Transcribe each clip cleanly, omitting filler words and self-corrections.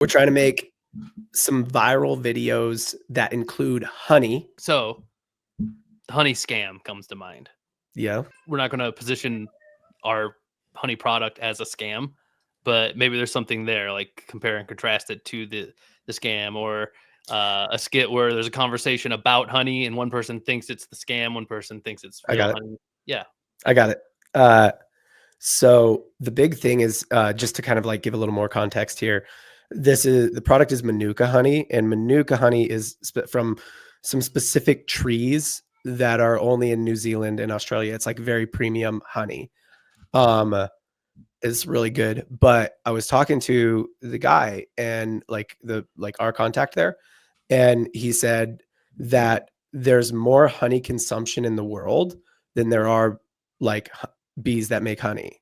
We're trying to make some viral videos that include honey. So, honey scam comes to mind. Yeah. We're not going to position our honey product as a scam, but maybe there's something there, like compare and contrast it to the scam, or a skit where there's a conversation about honey and one person thinks it's the scam, one person thinks it's I real got it. honey. Yeah. I got it. So the big thing is, just to kind of like give a little more context here. The product is Manuka honey, and Manuka honey is from some specific trees that are only in New Zealand and Australia. It's like very premium honey. It's really good. But I was talking to the guy and like our contact there, and he said that there's more honey consumption in the world than there are like bees that make honey.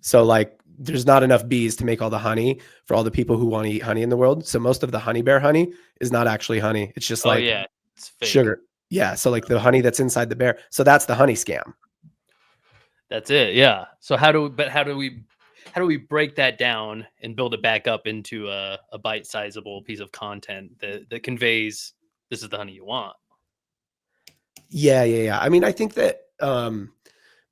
So like there's not enough bees to make all the honey for all the people who want to eat honey in the world. So most of the honey bear honey is not actually honey. It's just like yeah, it's fake. sugar. Yeah. So like the honey that's inside the bear. So that's the honey scam. That's it. Yeah. So how do we break that down and build it back up into a bite-sizable piece of content that conveys this is the honey you want? Yeah. I mean, I think that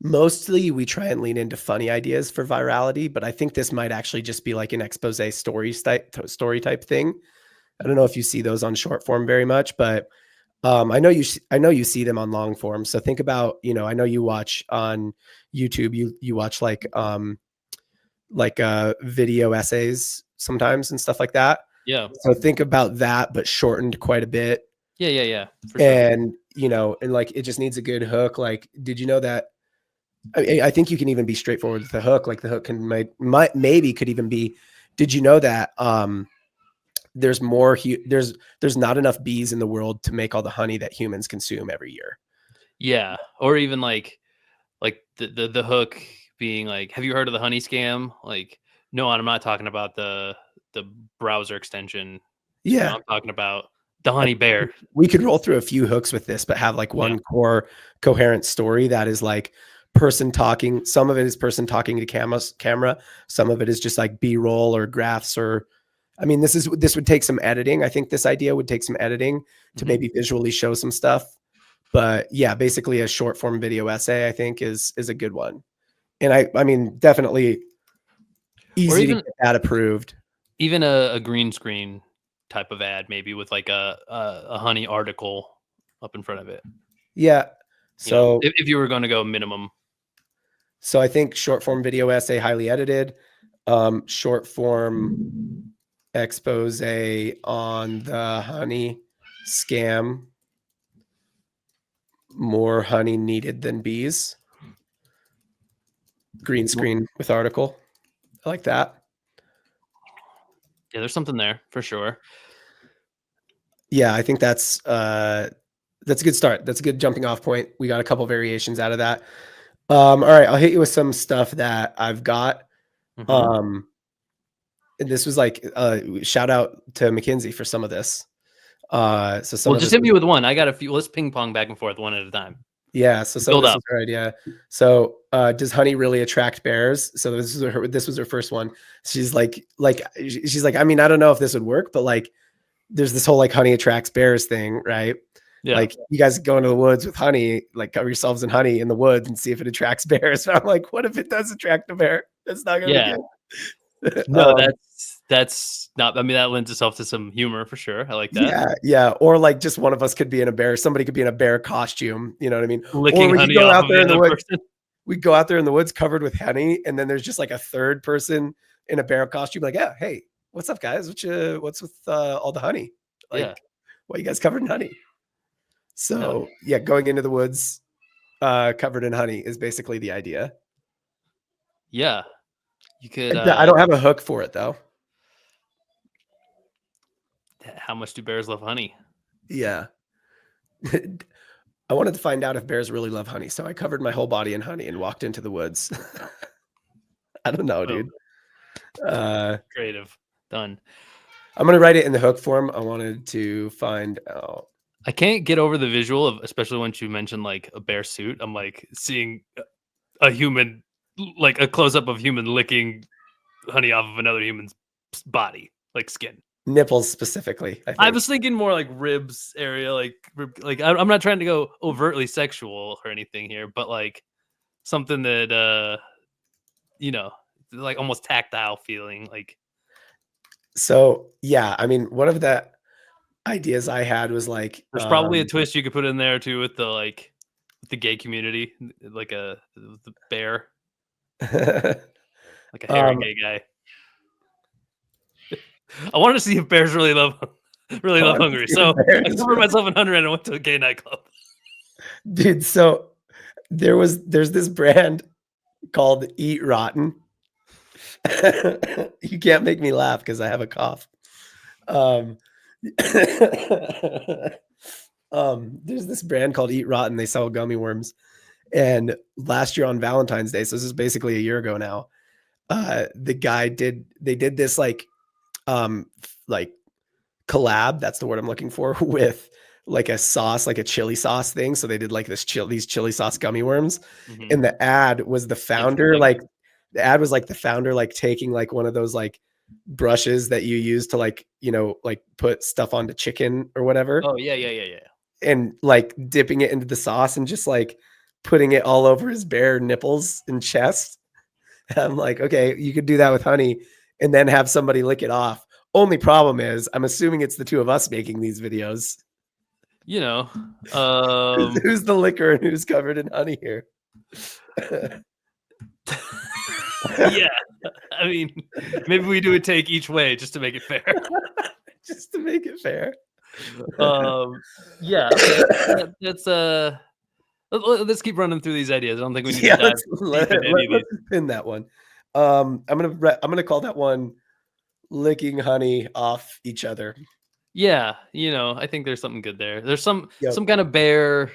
mostly we try and lean into funny ideas for virality, but I think this might actually just be like an expose story type thing. I don't know if you see those on short form very much, but I know you see them on long form. So think about, I know you watch on YouTube, you watch like video essays sometimes and stuff like that. Yeah. So think about that, but shortened quite a bit. Yeah. For sure. And, and like, it just needs a good hook. Like, did you know that? I think you can even be straightforward with the hook. Like the hook maybe could even be, did you know that, there's not enough bees in the world to make all the honey that humans consume every year. Yeah. Or even like the hook being like, have you heard of the honey scam? Like, no, I'm not talking about the browser extension. Yeah. I'm talking about the honey bear. We could roll through a few hooks with this, but have like one core coherent story that is like person talking. Some of it is person talking to camera. Some of it is just like B-roll or graphs, or, I mean, this would take some editing. I think this idea would take some editing to maybe visually show some stuff. But yeah, basically a short form video essay, I think is a good one. And I mean, definitely easy to get that approved. Even a green screen type of ad, maybe with like a honey article up in front of it. Yeah. So if you were going to go minimum. So I think short form video essay, highly edited, short form expose on the honey scam, more honey needed than bees, green screen with article. I like that. Yeah, there's something there for sure. Yeah, I think that's a good start. That's a good jumping off point. We got a couple variations out of that. All right, I'll hit you with some stuff that I've got. And this was like shout out to McKinsey for some of this. So just hit me with one. I got a few. Let's ping pong back and forth one at a time. Yeah. So some of this is her idea. So does honey really attract bears? So this was her first one. She's like, I mean, I don't know if this would work, but like there's this whole like honey attracts bears thing, right? Yeah. Like you guys go into the woods with honey, like cover yourselves in honey in the woods and see if it attracts bears. But I'm like, what if it does attract a bear? That's not gonna be good. No, that's not, I mean, that lends itself to some humor for sure. I like that. Yeah. Or like just one of us could be in a bear. Somebody could be in a bear costume. You know what I mean? Licking or we honey could go off out there of in the woods. Person. We go out there in the woods covered with honey, and then there's just like a third person in a bear costume. Like, yeah, hey, what's up, guys? What's with all the honey? Like, why you guys covered in honey? So yeah, going into the woods covered in honey is basically the idea. Yeah. You could I don't have a hook for it though. How much do bears love honey? Yeah. I wanted to find out if bears really love honey, so I covered my whole body in honey and walked into the woods. I don't know, dude. Creative. Done. I'm going to write it in the hook form. I wanted to find out. I can't get over the visual of, especially when you mentioned like a bear suit. I'm like seeing a human, like a close up of human licking honey off of another human's body. like skin. Nipples specifically, I I think. was thinking more like ribs area, like I'm not trying to go overtly sexual or anything here, but like something that you know, like almost tactile feeling. Like So yeah, I mean, one of the ideas I had was like, there's probably a twist you could put in there too with the like with the gay community, like the bear, like a hairy um, gay guy. I wanted to see if bears really love really I love wanna hungry, see if so I bears covered myself in 100 and I went to a gay nightclub. dude, so there's this brand called Eat Rotten. You can't make me laugh because I have a cough. Um, there's this brand called Eat Rotten. They sell gummy worms. And last year on Valentine's Day, so this is basically a year ago now, they did this like collab, that's the word I'm looking for, with like a sauce, like a chili sauce thing. So they did like these chili sauce gummy worms. Mhm. And the ad was the founder, Interesting. like the ad was like the founder, like taking like one of those like brushes that you use to like, like put stuff onto chicken or whatever, Oh yeah. and like dipping it into the sauce and just like putting it all over his bare nipples and chest. I'm like, okay, you could do that with honey and then have somebody lick it off. Only problem is, I'm assuming it's the two of us making these videos. You know, Who's the liquor and who's covered in honey here? yeah. I mean, maybe we do a take each way just to make it fair. Just to make it fair. Yeah. Okay. That's let's keep running through these ideas. I don't think we need to Yeah, dive deep into any of these. let's pin that one. I'm gonna call that one licking honey off each other. Yeah, I think there's something good there. There's some Yep. some kind of bear.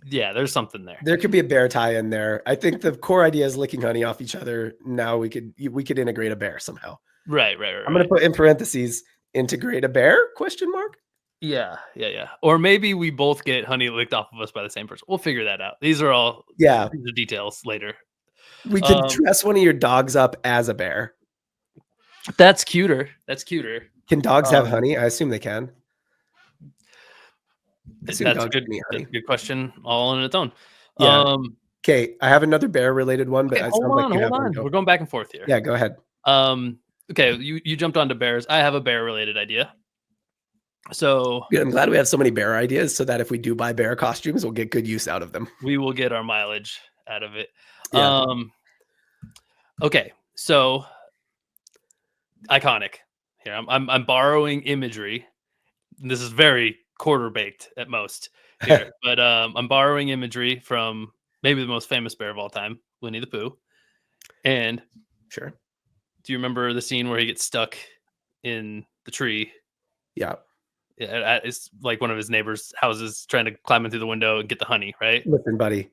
Yeah, there's something there. There could be a bear tie in there. I think the core idea is licking honey off each other. Now we could integrate a bear somehow. Right. I'm gonna put in parentheses, integrate a bear? Question mark. Yeah. Or maybe we both get honey licked off of us by the same person. We'll figure that out. These are Yeah, the details later. we could Um, dress one of your dogs up as a bear. that's cuter. That's cuter. Can dogs have Um, honey? I assume they can. I assume That's a dogs good can eat that's honey. a good question all on its own. Yeah. Um, Okay, I have another bear related one, but okay, it hold sounds like on, you hold have one. on. Go. We're going back and forth here. Yeah, go ahead. Okay, you jumped onto bears. I have a bear related idea. So Good. I'm glad we have so many bear ideas so that if we do buy bear costumes, we'll get good use out of them. we will get our mileage out of it. Yeah. Okay, so iconic. Here, I'm borrowing imagery. This is very quarter baked at most here, but I'm borrowing imagery from maybe the most famous bear of all time, Winnie the Pooh. And Sure. do you remember the scene where he gets stuck in the tree? Yeah. It's like one of his neighbors' houses, trying to climb in through the window and get the honey, right? Listen, buddy.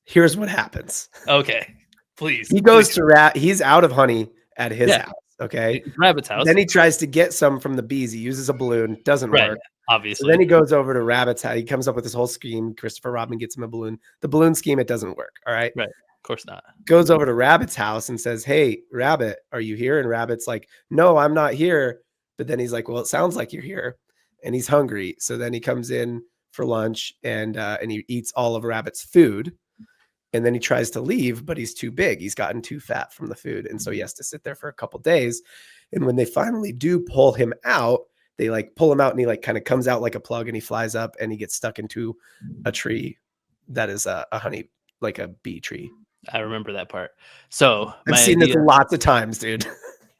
Here's what happens. Okay, please. He goes to he's out of honey at his Yeah, house. Okay. Rabbit's house. Then he tries to get some from the bees. He uses a balloon, doesn't Right, work. So obviously. then he goes over to Rabbit's house. He comes up with this whole scheme. Christopher Robin gets him a balloon. The balloon scheme, it doesn't work. All right. Right. Of course not. Goes over to Rabbit's house and says, "Hey, Rabbit, are you here?" And Rabbit's like, "No, I'm not here." But then he's like, "Well, it sounds like you're here." And he's hungry. So then he comes in for lunch and he eats all of Rabbit's food. And then he tries to leave, but he's too big. He's gotten too fat from the food. And so he has to sit there for a couple days. And when they finally do pull him out, they like pull him out and he like kind of comes out like a plug and he flies up and he gets stuck into a tree that is a honey, like a bee tree. I remember that part. So I've seen this lots of times, dude.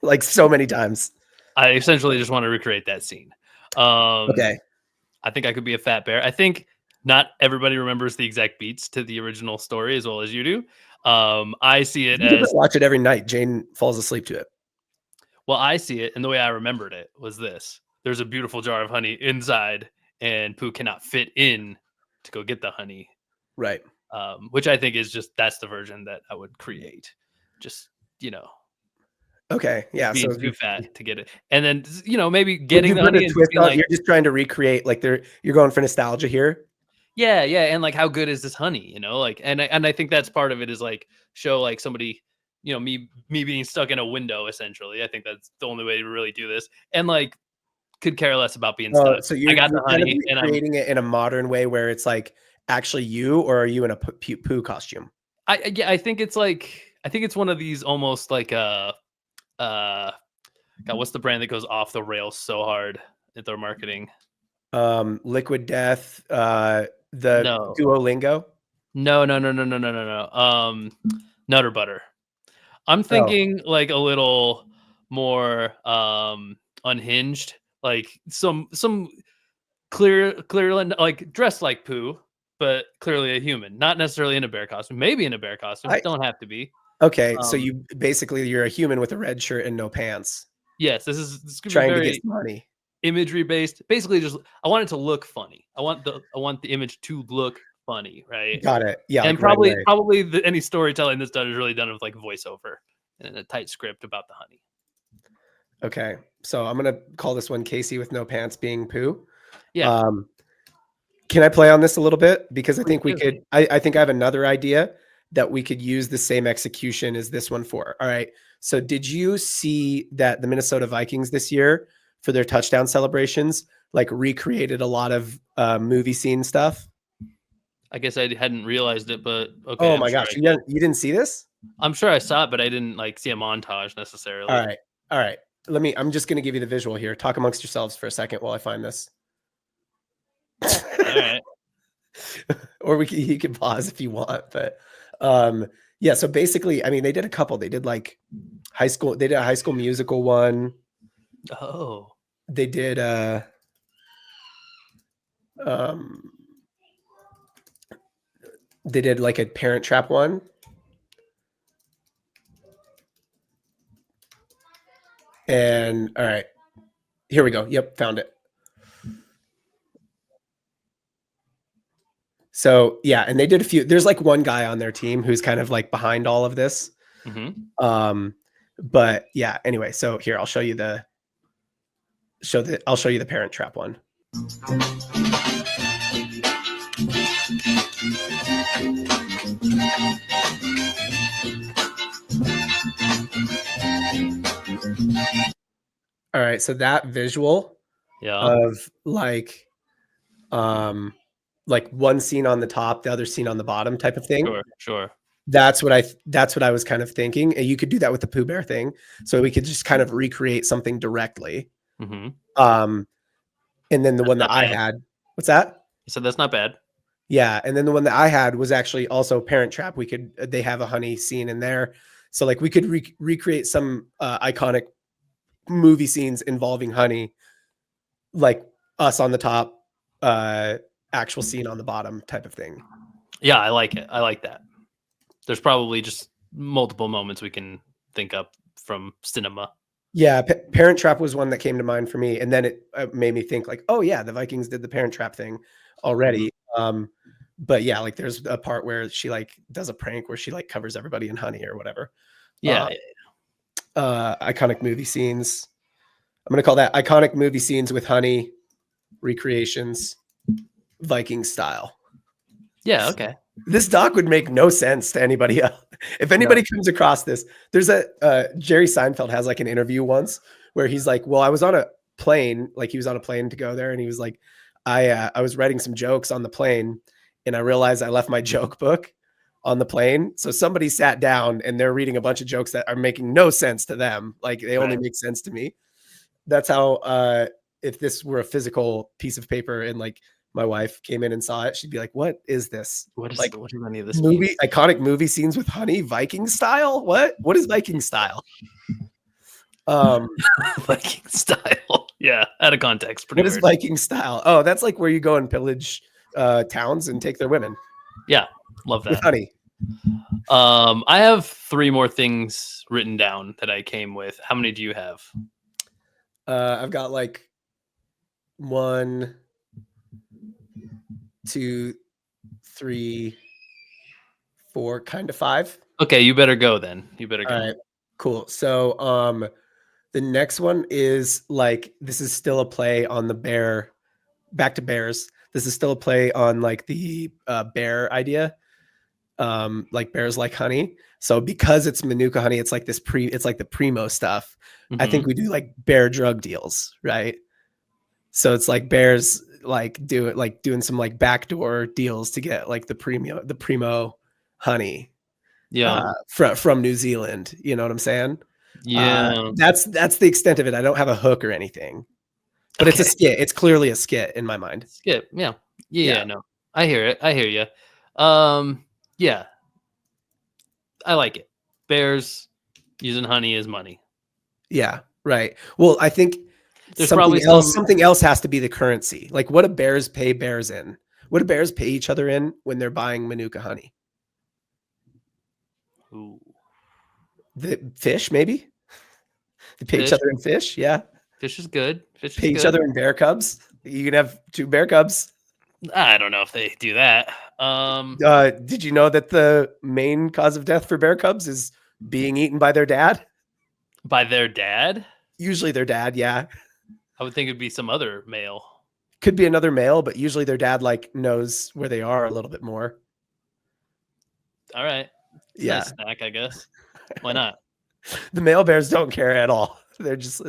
Like so many times. I essentially just want to recreate that scene. Okay. I think I could be a fat bear. I think not everybody remembers the exact beats to the original story as well as you do. I see it as watch it every night. Jane falls asleep to it. well, I see it, and the way I remembered it was this: there's a beautiful jar of honey inside, and Pooh cannot fit in to go get the honey. Right. Which I think is that's the version that I would create. Just Okay. Yeah. being So too fat to get it, and then maybe getting the put honey a and twist being on, like, you're just trying to recreate like you're going for nostalgia here. yeah, and like how good is this honey? Like, and I think that's part of it is like show like somebody me being stuck in a window, essentially. I think that's the only way to really do this. And like, could care less about being stuck. So I you're got the kind of honey, and creating it in a modern way where it's like actually you, or are you in a poo costume? I think it's like, I think it's one of these almost like uh God, what's the brand that goes off the rails so hard at their marketing? Liquid Death, the No. Duolingo. No, no, no, no, no, no, no, no. Nutter Butter. I'm Oh, thinking like a little more unhinged, like some clear like dressed like Pooh, but clearly a human, not necessarily in a bear costume. Maybe in a bear costume, I don't have to be. okay. So Um, you basically you're a human with a red shirt and no pants, yes, this could be trying to get very some honey. imagery based. Basically, just I want it to look funny. I want the image to look funny, right? Got it. Yeah, And like right away. probably any storytelling that's done is really done with like voiceover and a tight script about the honey. Okay, so I'm gonna call this one Casey with no pants being Pooh. Yeah, Um, can I play on this a little bit? Because I please think we do. could. I think I have another idea that we could use the same execution as this one for. All right. So did you see that the Minnesota Vikings this year for their touchdown celebrations like recreated a lot of movie scene stuff? I guess I hadn't realized it, but okay, Oh I'm my sure gosh, I did. you didn't see this? I'm sure I saw it, but I didn't like see a montage All necessarily. right. All right. I'm just going to give you the visual here. Talk amongst yourselves for a second while I find this. All right. Or you can pause if you want, but yeah, so basically, I mean, they did a couple. They did like they did a high school musical one. Oh, They did um they did like a Parent Trap one. And all right, here we go. Yep, found it. So yeah, and they did a few. There's like one guy on their team who's kind of like behind all of this. Um, but yeah, anyway, so here I'll show you the I'll show you the Parent Trap one. All right, so that visual yeah. of like one scene on the top, the other scene on the bottom type of thing. Sure, sure. That's what I was kind of thinking. And you could do that with the Pooh Bear thing. So we could just kind of recreate something directly. Mm-hmm. Um, and then the That's one that not I bad. had, what's that? You said that's not bad. Yeah, and then the one that I had was actually also Parent Trap. They have a honey scene in there. So like we could recreate some iconic movie scenes involving honey, like us on the top, actual scene on the bottom type of thing. Yeah, I like it. I like that. There's probably just multiple moments we can think up from cinema. Yeah, Parent Trap was one that came to mind for me, and then it made me think like, oh yeah, the Vikings did the Parent Trap thing already. But yeah, like there's a part where she like does a prank where she like covers everybody in honey or whatever. Yeah. Iconic movie scenes. I'm gonna call that iconic movie scenes with honey recreations, Viking style. Yeah. Okay. This doc would make no sense to anybody else. If anybody comes across this, there's a Jerry Seinfeld has like an interview once where he's like, well, I was on a plane, like he was on a plane to go there. And he was like, I was writing some jokes on the plane and I realized I left my joke book on the plane. So somebody sat down and they're reading a bunch of jokes that are making no sense to them. Like they only make sense to me. That's how, if this were a physical piece of paper and like my wife came in and saw it, she'd be like, what is this? What is Like what does any of this mean? iconic movie scenes with honey, Viking style? What is Viking style? Viking style. Yeah, out of context. What is Viking style? Oh, that's like where you go and pillage towns and take their women. Yeah, love with that. honey. I have 3 more things written down that I came with. How many do you have? I've got like 1, 2, 3, 4, kind of 5. Okay, you better go then. You better go. All right, cool. So, the next one is like this is still a play on the bear. Back to bears. This is still a play on like the bear idea. Like bears like honey, So because it's Manuka honey, it's like it's like the primo stuff. I think Mhm. we do like bear drug deals, right? So it's like bears like doing some like backdoor deals to get like the primo honey Yeah. from New Zealand. You know what I'm saying? Yeah. That's the extent of it. I don't have a hook or anything, but it's a Okay. skit. It's clearly a skit in my mind. Skip. Yeah. Yeah, Yeah, no. I hear it. I hear you. Yeah, I like it. Bears using honey as money. yeah, right. Well, I think There's probably some something else has to be the currency. Like, what do bears pay bears in? What do bears pay each other in when they're buying Manuka honey? ooh, The fish, maybe they pay each fish. other in fish. Yeah, Fish is good. Fish is pay each good. other in bear cubs. You can have 2 bear cubs. I don't know if they do that. Did you know that the main cause of death for bear cubs is being eaten by their dad? By their dad? Usually their dad, yeah. I would think it'd be some other male. Could be another male, but usually their dad like knows where they are a little bit more. All right. It's a Yeah. nice snack, I guess. Why not? The male bears don't care at all. They're just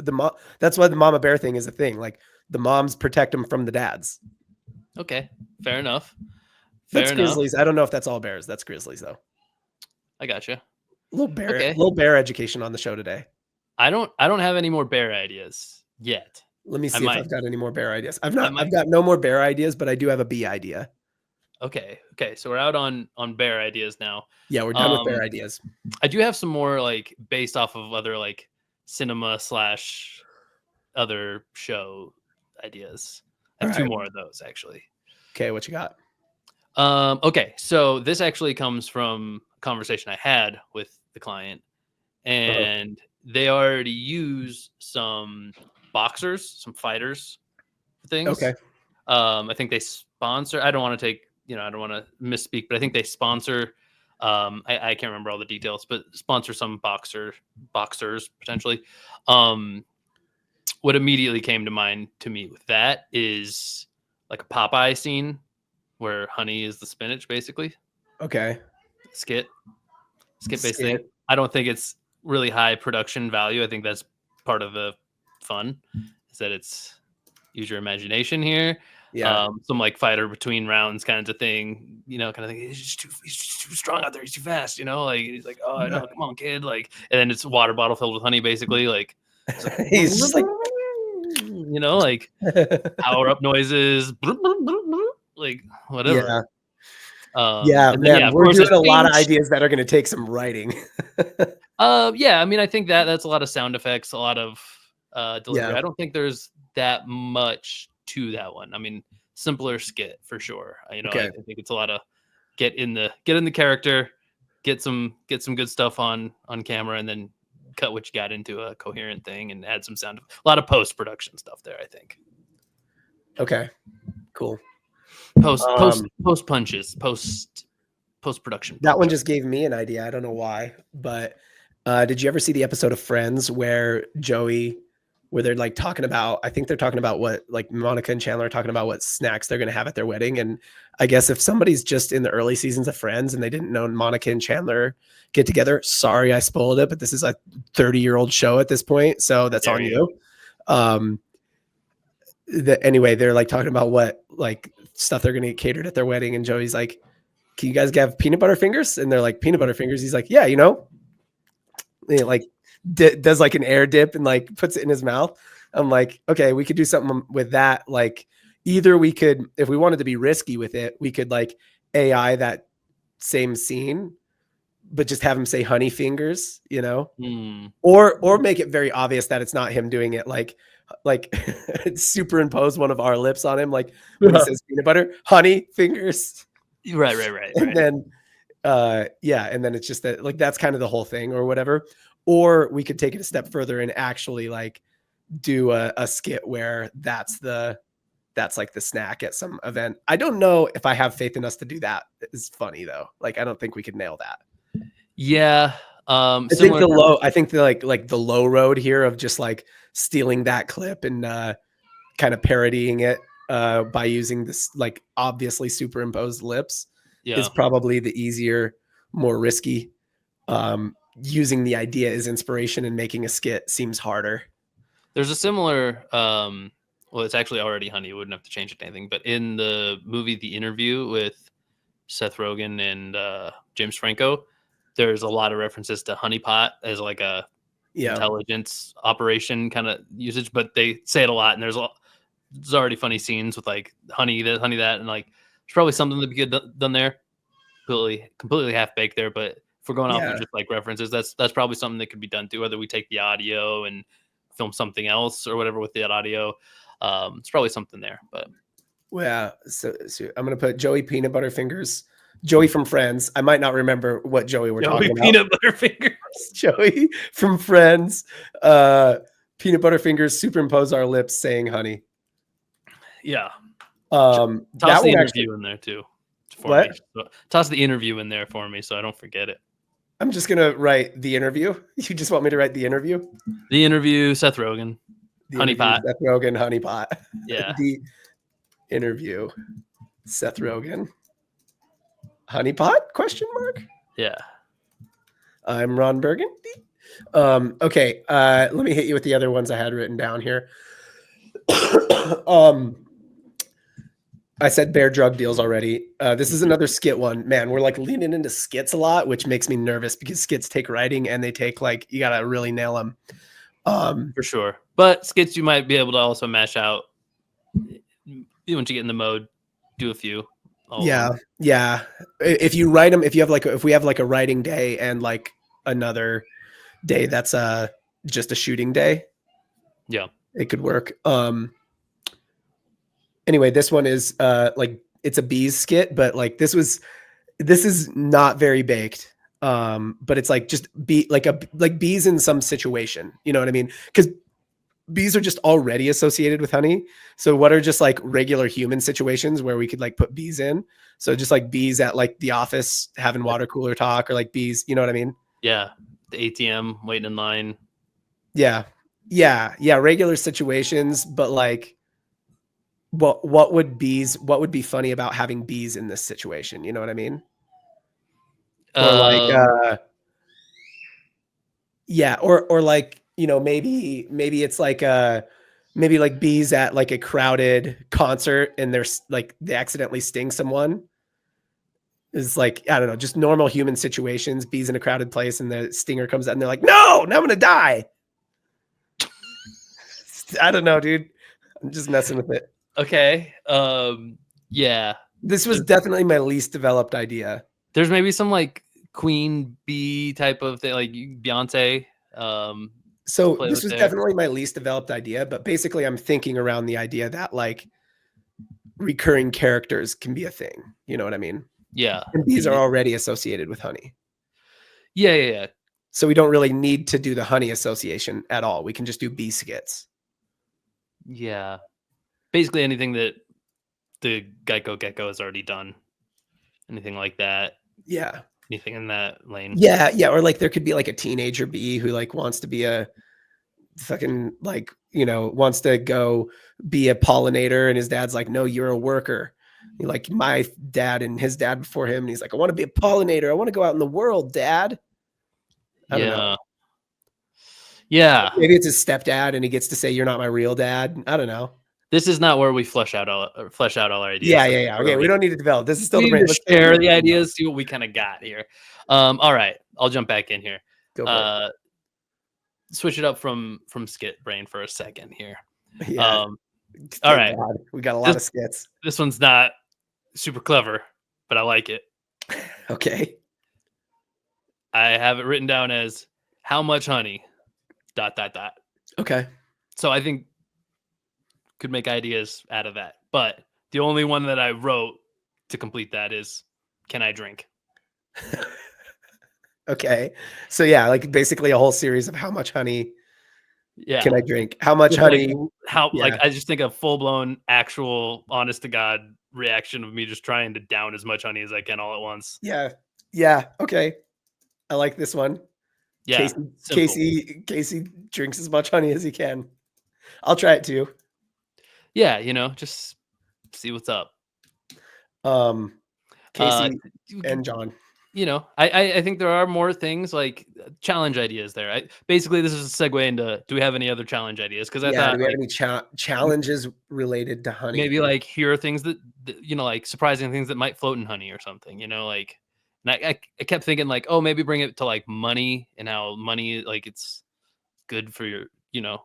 that's why the mama bear thing is a thing. Like the moms protect them from the dads. Okay. Fair enough. That's Fair enough. grizzlies. I don't know if that's all bears. That's grizzlies though. I gotcha. Little Okay. little bear education on the show today. I don't have any more bear ideas yet. Let me I see if might. I've got any more bear ideas. I I've might. got no more bear ideas, but I do have a bee idea. Okay. Okay. So we're out on bear ideas now. Yeah, we're done with bear Um ideas. I do have some more like based off of other like cinema slash other show ideas. I All have two right. more of those actually. Okay, what you got? Okay, so this actually comes from a conversation I had with the client, Uh-huh. and they already use some boxers, some fighters for things. Okay. I think they sponsor. I don't want to take, I don't want to misspeak, but I think they sponsor. I can't remember all the details, but sponsor some boxers potentially. What immediately came to mind to me with that is like a Popeye scene where honey is the spinach, basically. Okay. Skit, skit based thing. Skit. I don't think it's really high production value. I think that's part of the fun is that it's use your imagination here. Yeah. Some like fighter between rounds kind of thing, kind of thing. He's just too strong out there. He's too fast, like he's like, oh no, come on, kid. Like, and then it's a water bottle filled with honey, basically. Like, it's like, He's just like like power up noises, like whatever. yeah. Yeah, And then man, yeah, of we're course, doing his a lot of speech. ideas that are gonna take some writing. Yeah, I mean, I think that's a lot of sound effects, a lot of delivery. Yeah. I don't think there's that much to that one. I mean, simpler skit for sure. I Okay. think it's a lot of get in the character, get some good stuff on camera, and then cut what you got into a coherent thing and add some sound. A lot of post production stuff there. I think Okay. Cool. post punches, post production That one punches. just gave me an idea. I don't know why, but did you ever see the episode of Friends where they're like talking about, I think they're talking about what like Monica and Chandler are talking about what snacks they're going to have at their wedding. And I guess if somebody's just in the early seasons of Friends and they didn't know Monica and Chandler get together, sorry, I spoiled it, but this is a 30-year-old show at this point. So that's on you. Anyway, they're like talking about what like stuff they're going to get catered at their wedding. And Joey's like, can you guys have peanut butter fingers? And they're like, peanut butter fingers. He's like, yeah, like does like an air dip and like puts it in his mouth. I'm like, okay, we could do something with that. Like either we could, if we wanted to be risky with it, we could like AI that same scene, but just have him say honey fingers, or make it very obvious that it's not him doing it. Like superimpose one of our lips on him. Like when he says peanut butter, honey fingers. Right. And then and then it's just that like that's kind of the whole thing or whatever. Or we could take it a step further and actually like do a skit where that's like the snack at some event. I don't know if I have faith in us to do that. It's funny though. Like I don't think we could nail that. Yeah. I think the low road here of just like stealing that clip and kind of parodying it by using this like obviously superimposed lips is probably the easier, more risky using the idea as inspiration and making a skit seems harder. There's a similar, well, it's actually already honey. You wouldn't have to change it to anything. But in the movie The Interview with Seth Rogen and James Franco, there's a lot of references to honeypot as like a intelligence operation kind of usage, but they say it a lot, and there's already funny scenes with like honey this, honey that, and like there's probably something to be done there. Completely half baked there, but if we're going off of just like references, that's probably something that could be done too. Whether we take the audio and film something else or whatever with that audio, it's probably something there. But yeah, so I'm gonna put Joey Peanut Butter Fingers, Joey from Friends. I might not remember what Joey we're talking about. Peanut Butter Fingers, Joey from Friends. Peanut Butter Fingers superimpose our lips saying honey. Yeah. Toss the interview in there too. What? So, toss the interview in there for me so I don't forget it. I'm just gonna write the interview. You just want me to write the interview? The interview, Seth Rogen, honeypot. Seth Rogen, honeypot. Yeah. The interview, Seth Rogen, honeypot? Question mark. Yeah. I'm Ron Burgundy. Okay. Let me hit you with the other ones I had written down here. I said bear drug deals already. This is another skit one. Man, we're like leaning into skits a lot, which makes me nervous because skits take writing and they take like, you got to really nail them. For sure. But skits, you might be able to also mash out once you get in the mode, do a few. Yeah. If you write them, if we have like a writing day and like another day that's just a shooting day. Yeah. It could work. Anyway, this one is like it's a bees skit, but like this is not very baked. But it's like just like bees in some situation. You know what I mean? Because bees are just already associated with honey. So what are just like regular human situations where we could like put bees in? So just like bees at like the office having water cooler talk, or like bees, you know what I mean? Yeah. The ATM waiting in line. Yeah. Regular situations, but like what would be funny about having bees in this situation? You know what I mean? Or like, yeah, or like, you know, maybe it's like maybe like bees at like a crowded concert and there's like they accidentally sting someone. Is like, I don't know, just normal human situations, bees in a crowded place and the stinger comes out and they're like, no, now I'm gonna die. I don't know, dude. I'm just messing with it. Okay. Yeah. This was definitely my least developed idea. There's maybe some like queen bee type of thing, like Beyonce. So this was definitely my least developed idea, but basically I'm thinking around the idea that like recurring characters can be a thing. You know what I mean? Yeah. And bees are already associated with honey. Yeah. So we don't really need to do the honey association at all. We can just do bee skits. Yeah. Basically anything that the Gecko has already done. Anything like that. Yeah. Anything in that lane. Yeah. Or like there could be like a teenager bee who like wants to be a fucking like, you know, wants to go be a pollinator and his dad's like, no, you're a worker. Like my dad and his dad before him. And he's like, I want to be a pollinator. I want to go out in the world, dad. I don't know. Yeah. Maybe it's his stepdad and he gets to say, you're not my real dad. I don't know. This is not where we flesh out all our ideas. Yeah. Okay, we don't need to develop. This is still the brain. Let's share the ideas, see what we kind of got here. All right, I'll jump back in here. Go for it. Switch it up from skit brain for a second here. Yeah. All right. God. We got a lot of skits. This one's not super clever, but I like it. Okay. I have it written down as how much honey ... Okay. So I think could make ideas out of that. But the only one that I wrote to complete that is, can I drink? Okay. So yeah, like basically a whole series of how much honey can I drink? How much Just honey? Like I just think a full-blown, actual, honest to God reaction of me just trying to down as much honey as I can all at once. Yeah. Okay. I like this one. Yeah. Casey drinks as much honey as he can. I'll try it too. Yeah, you know, just see what's up. Casey and John. you know, I think there are more things like challenge ideas there. Basically this is a segue into, do we have any other challenge ideas? Because I Yeah, do thought we have like any challenges related to honey? maybe like here are things that you know, like surprising things that might float in honey or something. You know, like, and I kept thinking like, oh, maybe bring it to like money and how money like it's good for your, you know,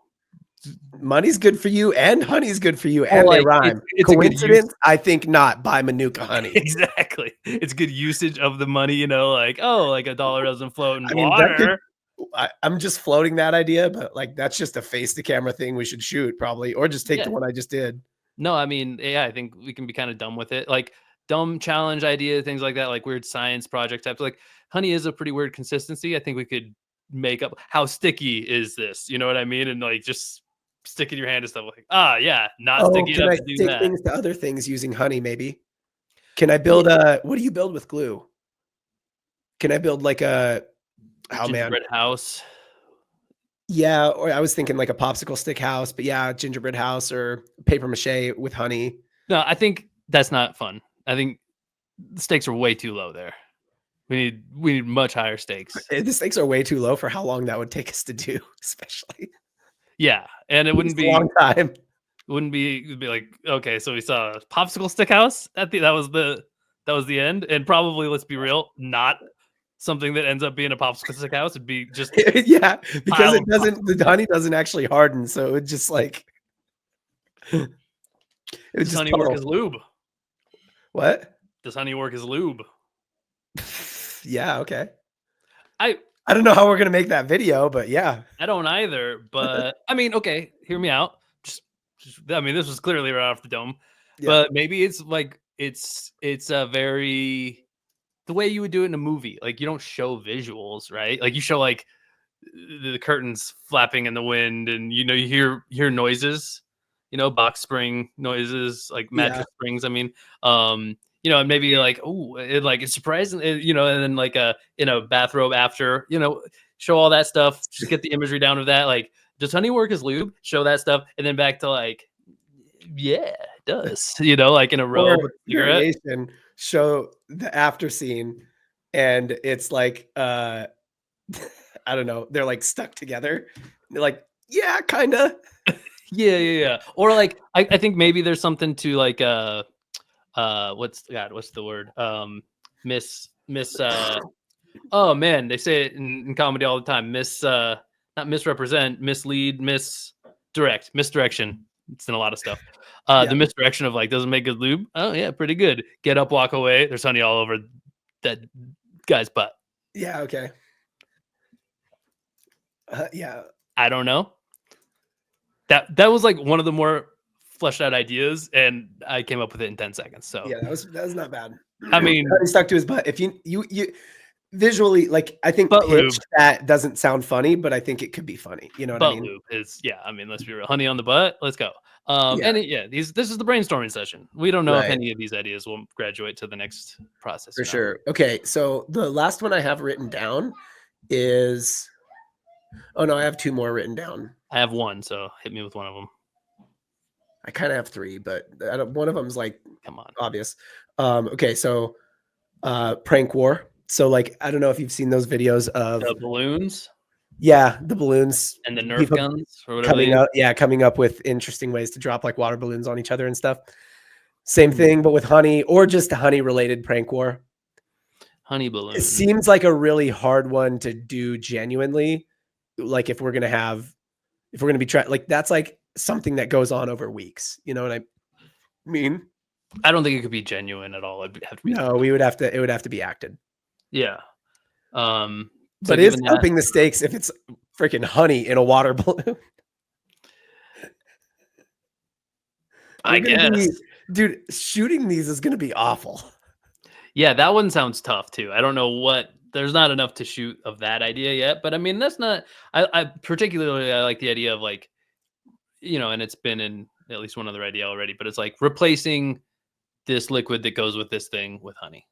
Money's good for you and honey's good for you, or and they like rhyme. it's a good use. Coincidence? I think not. Buy Manuka honey. Exactly. It's good usage of the money, you know, like, oh, like a dollar doesn't float in I mean, that could water. I'm just floating that idea, but, like, that's just a face to camera thing we should shoot probably, or just take Yeah. the one I just did. No, I mean, yeah, I think we can be kind of dumb with it. Like dumb challenge idea, things like that, like weird science project types. Like honey is a pretty weird consistency. I think we could make up how sticky is this? You know what I mean? And like just stick in your hand and stuff like, ah, yeah, not Oh, sticky can enough I to do take that. things to other things using honey maybe? Can I Yeah. build a what do you build with glue? Can I build like a oh, man. Gingerbread house. Yeah, or I was thinking like a popsicle stick house, but yeah, gingerbread house or paper mache with honey. No, I think that's not fun. I think the stakes are way too low there. We need much higher stakes. The stakes are way too low for how long that would take us to do, especially. Yeah, and it It's a long time. wouldn't be it'd be like, okay, so we saw a popsicle stick house. That was the end, and probably let's be real, not something that ends up being a popsicle stick house. It'd be just Yeah, because pile it of doesn't the popsicle sticks. honey doesn't actually harden, so it would just like it would Does just honey work puddle. as lube? What? Does honey work as lube? Yeah, okay. I I don't know how we're gonna make that video, but yeah. I don't either, but I mean, okay, hear me out. Just I mean, this was clearly right off the dome, Yeah. but maybe it's like it's a very the way you would do it in a movie. Like you don't show visuals, right? Like you show like the curtains flapping in the wind, and you know you hear noises, you know, box spring noises, like Yeah. mattress springs. I mean, you know, and maybe like oh, it's surprising, you know, and then like in a bathrobe after, you know, show all that stuff. Just get the imagery down of that. Like, does honey work as lube? Show that stuff, and then back to like, yeah, it does. You know, like in a Or robe with a cigarette. variation, show the after scene, and it's like, I don't know, they're, like, stuck together. They're like, "Yeah, kinda." Yeah, yeah, yeah. Or like, I think maybe there's something to like what's the word miss oh man, they say it in comedy all the time, not misrepresent, mislead, misdirection. It's in a lot of stuff. The Yeah. misdirection of like doesn't make good lube. Oh yeah, pretty good. Get up, walk away, there's honey all over that guy's butt. Yeah, okay. Yeah. I don't know. That was like one of the more fleshed out ideas, and I came up with it in 10 seconds. So Yeah, that was not bad. I mean, He stuck to his butt. If you visually, like, I think butt lube. pitched that doesn't sound funny, but I think it could be funny, you know what I Butt mean? lube is, yeah, I mean, let's be real. Honey on the butt, let's go. Yeah, And yeah, this is the brainstorming session. We don't know if right, any of these ideas will graduate to the next process for or not. sure. Okay, so the last one I have written down is oh, no, I have 2 more written down. I have one, so hit me with one of them. I kinda have 3, but I don't one of them's, like, Come on. obvious. Okay, so, prank war. So, like, I don't know if you've seen those videos of The balloons yeah, the balloons, and the Nerf people guns or whatever they coming up with interesting ways to drop, like, water balloons on each other and stuff. Same use. thing, but with honey or just a honey-related prank war. Honey It balloon. seems like a really hard one to do genuinely, like, if we're gonna be trying like, that's, like, something that goes on over weeks, you know what I mean? I don't think it could be genuine at all. It'd have to be No, it would have to be acted. yeah. So But it's given that, upping the stakes if it's freaking honey in a water balloon. I We're gonna guess. be dude, shooting these is gonna be awful. Yeah, that one sounds tough too. I don't know what there's not enough to shoot of that idea yet, but I mean that's not I particularly I like the idea of like, you know, and it's been in at least one other idea already, but it's like replacing this liquid that goes with this thing with honey,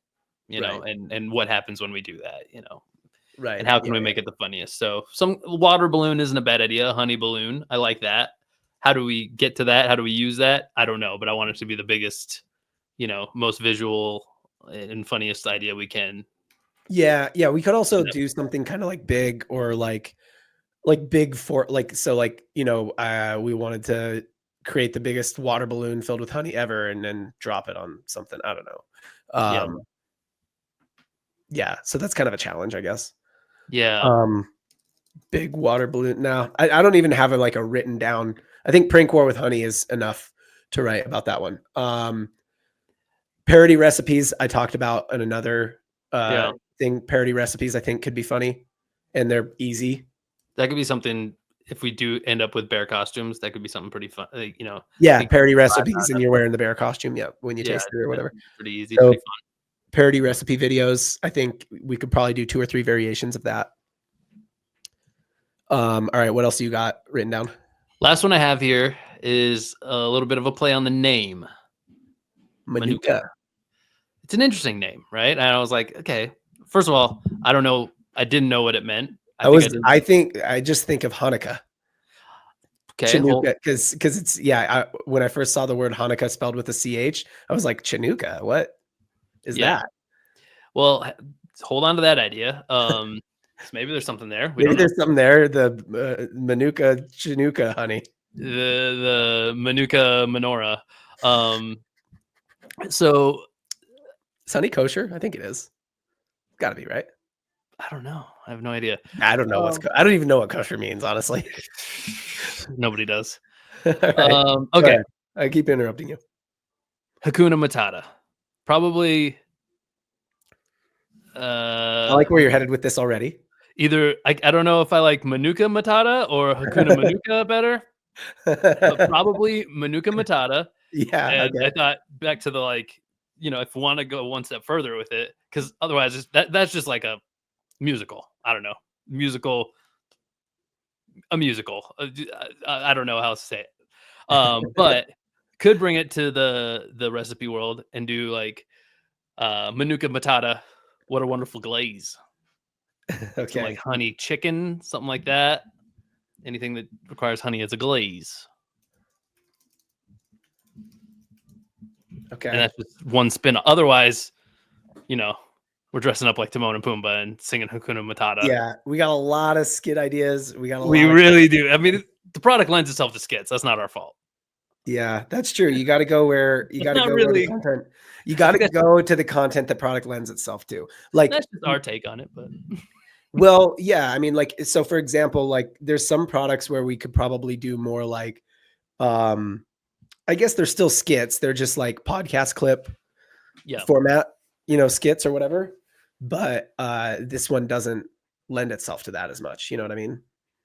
you know, Right, and what happens when we do that, you know, and right, how can yeah, we yeah. make it the funniest? So some water balloon isn't a bad idea. A honey balloon, I like that. How do we get to that? How do we use that? I don't know, but I want it to be the biggest, you know, most visual and funniest idea we can. Yeah, yeah. We could also Yep. do something kind of like big or like big for like so like we wanted to create the biggest water balloon filled with honey ever and then drop it on something. I don't know. Yeah. Yeah, so that's kind of a challenge, I guess. Yeah. Um, big water balloon. No, I don't even have like a written down. I think prank war with honey is enough to write about that one. Parody recipes I talked about in another Yeah. thing. Parody recipes I think could be funny, and they're easy. That could be something if we do end up with bear costumes, that could be something pretty fun. Yeah, Think parody laugh recipes, out and of you're it. wearing the bear costume. Yeah, when you Yeah, taste it or that'd whatever. be pretty easy, pretty So fun. parody recipe videos. I think we could probably do 2 or 3 variations of that. All right, what else you got written down? Last one I have here is a little bit of a play on the name Manuka. Manuka. It's an interesting name, right? And I was like, okay, first of all, I don't know. I didn't know what it meant. I think I did. I just think of Hanukkah. Okay, well, Chinooka, because it's when I first saw the word Hanukkah spelled with a CH, I was like, Chinooka, what is yeah. that? Well, hold on to that idea. So maybe there's something there. We Maybe don't know. there's something there. The Manuka Chinooka honey. The Manuka menorah. Um, so Is honey kosher? I think it is. Gotta be, right? I don't know. I have no idea. I don't know I don't even know what kosher means, honestly. Nobody does. All right. Go Okay. ahead. I keep interrupting you. Hakuna Matata. Probably I like where you're headed with this already. either I don't know if I like Manuka Matata or Hakuna Manuka better, but probably Manuka Matata. Yeah, And okay. I thought back to the if we want to go one step further with it, because otherwise that's just like a musical. I don't know. Musical, a musical. I don't know how to say it. But could bring it to the recipe world and do like Manuka Matata. What a wonderful glaze. Some like Okay. honey chicken, something like that. Anything that requires honey as a glaze. And Okay. that's just one spin. Otherwise, we're dressing up like Timon and Pumba and singing Hakuna Matata. Yeah, we got a lot of skit ideas. We got a We lot of really do. I mean, the product lends itself to skits. That's not our fault. Yeah, that's true. You gotta go where Not the really. content you I gotta think that's go to the content the product lends itself to. Like, that's just our take on it. But well, yeah, I mean, like, so for example, like there's some products where we could probably do more like, um, I guess they're still skits. They're just like podcast clip yeah, format, skits or whatever. But this one doesn't lend itself to that as much. You know what I mean?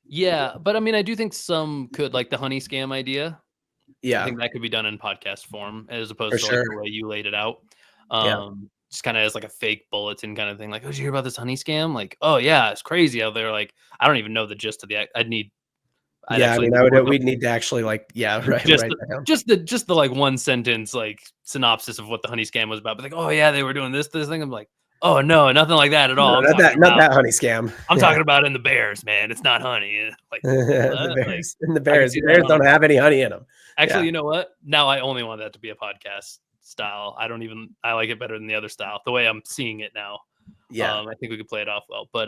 yeah. But I mean, I do think some could like the honey scam idea. I Yeah, think that could be done in podcast form as for opposed to like sure. the way you laid it out. Yeah. Just kind of as like a fake bulletin kind of thing. Like, oh, did you hear about this honey scam? Like, oh yeah, it's crazy out there. Like, I don't even know the gist of the. I'd Yeah, I actually mean, need to work up we'd need to actually like, yeah, just write the, that down. just the like one sentence like synopsis of what the honey scam was about. But like, oh yeah, they were doing this thing. I'm like, oh no, nothing like that at all. No, not that honey scam. I'm Yeah. talking about in the bears, man. It's not honey. Like The what? Like bears and the I can bears. see The that bears on a don't have any honey in them. actually, Yeah. you know what? Now I only want that to be a podcast style. I like it better than the other style. The way I'm seeing it now. Yeah. I think we could play it off well. But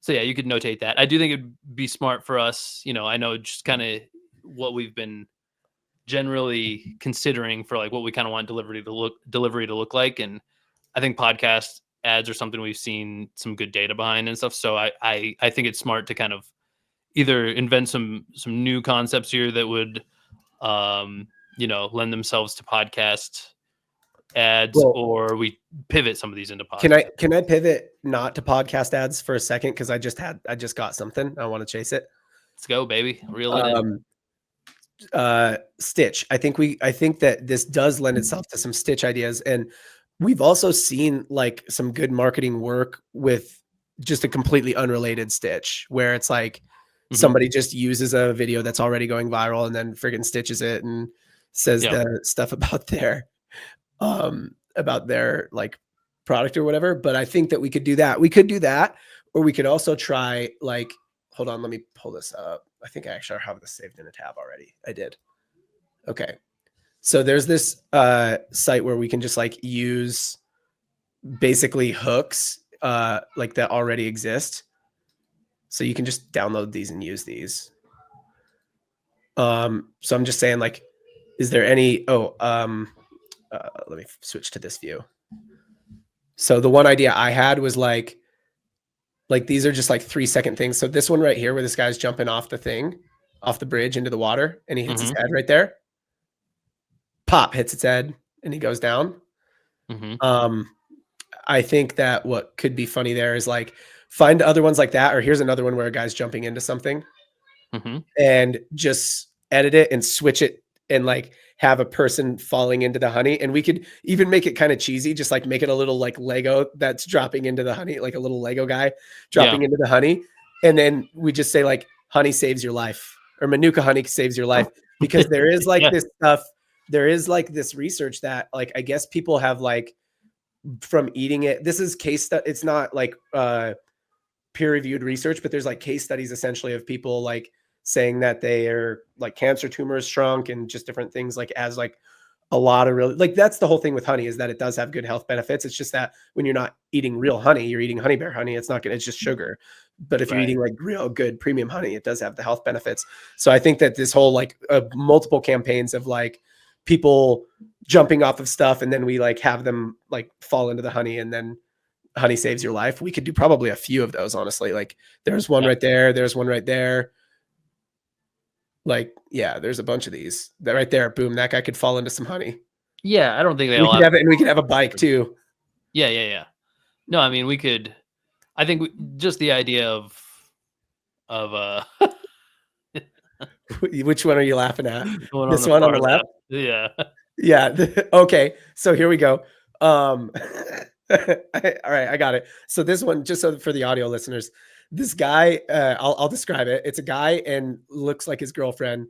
so yeah, you could notate that. I do think it'd be smart for us, I know just kind of what we've been generally considering for like what we kind of want delivery to look like. And I think podcast ads are something we've seen some good data behind and stuff. So I think it's smart to kind of either invent some new concepts here that would lend themselves to podcast ads, Well, or we pivot some of these into podcast. can I pivot not to podcast ads for a second? Because I just got something. I want to chase it. Let's go, baby. Reel it in. Stitch. I think that this does lend itself to some Stitch ideas. And we've also seen like some good marketing work with just a completely unrelated Stitch where it's like somebody just uses a video that's already going viral and then friggin' stitches it and says Yeah. the stuff about their like product or whatever. But I think that we could do that. We could do that, or we could also try like, hold on, let me pull this up. I think I actually have this saved in a tab already. I did. Okay. So there's this site where we can just like use basically hooks that already exist. So you can just download these and use these. So I'm just saying, like, is there any? Let me switch to this view. So the one idea I had was like these are just like 3-second things. So this one right here, where this guy's jumping off the bridge into the water, and he hits his head right there. Pop hits its head, and he goes down. I think that what could be funny there is like find other ones like that, or here's another one where a guy's jumping into something, and just edit it and switch it and like have a person falling into the honey. And we could even make it kind of cheesy, just like make it a little like Lego that's dropping into the honey, like a little Lego guy dropping into the honey. And then we just say like honey saves your life, or Manuka honey saves your life, because there is like this stuff. There is like this research that like, I guess people have like from eating it. This is case study. It's not like peer-reviewed research, but there's like case studies essentially of people like saying that they are like cancer tumors shrunk and just different things, like as like a lot of really, like that's the whole thing with honey, is that it does have good health benefits. It's just that when you're not eating real honey, you're eating honey bear honey, it's not gonna, it's just sugar. But if you're eating like real good premium honey, it does have the health benefits. So I think that this whole like multiple campaigns of like people jumping off of stuff, and then we like have them like fall into the honey, and then honey saves your life. We could do probably a few of those, honestly. Like there's one right there. There's one right there. Like, yeah, there's a bunch of these. That right there, boom, that guy could fall into some honey. Yeah, I don't think we could have it, and we could have a bike too. Yeah. No, I mean, we could. I think just the idea of Which one are you laughing at? This one on the left? Yeah. Okay, so here we go. All right, I got it. So this one, just so for the audio listeners, this guy, I'll describe it. It's a guy and looks like his girlfriend,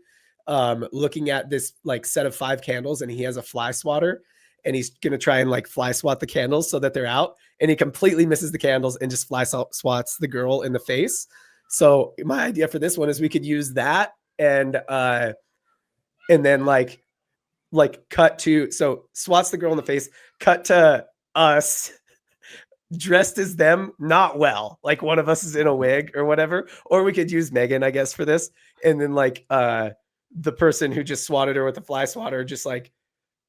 looking at this like set of 5 candles, and he has a fly swatter, and he's gonna try and like fly swat the candles so that they're out, and he completely misses the candles and just fly swats the girl in the face. So my idea for this one is we could use that, and then like cut to, so swats the girl in the face, cut to us dressed as them, not well, like one of us is in a wig or whatever, or we could use Megan, I guess, for this. And then like the person who just swatted her with a fly swatter just like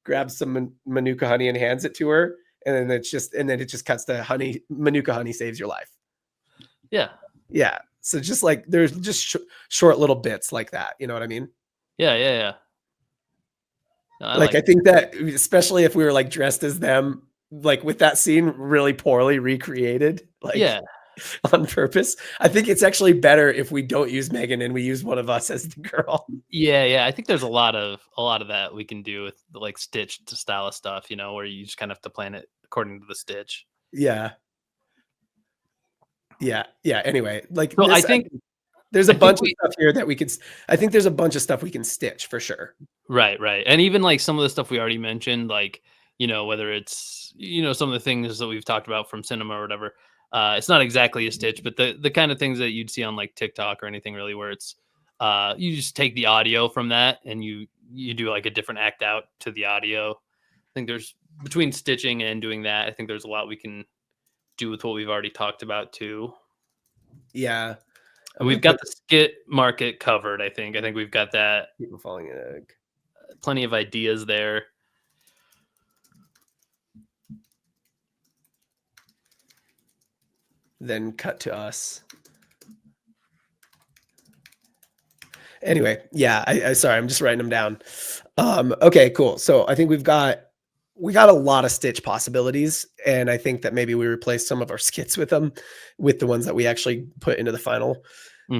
grabs some Manuka honey and hands it to her, and then it just cuts to honey. Manuka honey saves your life. Yeah. So just like there's just short little bits like that, you know what I mean? Yeah. No, I think that especially if we were like dressed as them, like with that scene really poorly recreated, like on purpose, I think it's actually better if we don't use Megan and we use one of us as the girl. Yeah. I think there's a lot of that we can do with the like stitched style of stuff, you know, where you just kind of have to plan it according to the stitch. Yeah. Anyway, like so I think there's a bunch of stuff here that we could. I think there's a bunch of stuff we can stitch for sure. Right. And even like some of the stuff we already mentioned, like, you know, whether it's, you know, some of the things that we've talked about from cinema or whatever, it's not exactly a stitch, but the kind of things that you'd see on like TikTok or anything really, where it's you just take the audio from that and you do like a different act out to the audio. I think there's, between stitching and doing that, I think there's a lot we can do with what we've already talked about too. Yeah. And we've got the skit market covered. I think we've got that. People falling in egg. Plenty of ideas there. Then cut to us. Anyway, yeah, I sorry, I'm just writing them down. Okay, cool. So I think we got a lot of stitch possibilities, and I think that maybe we replace some of our skits with them, with the ones that we actually put into the final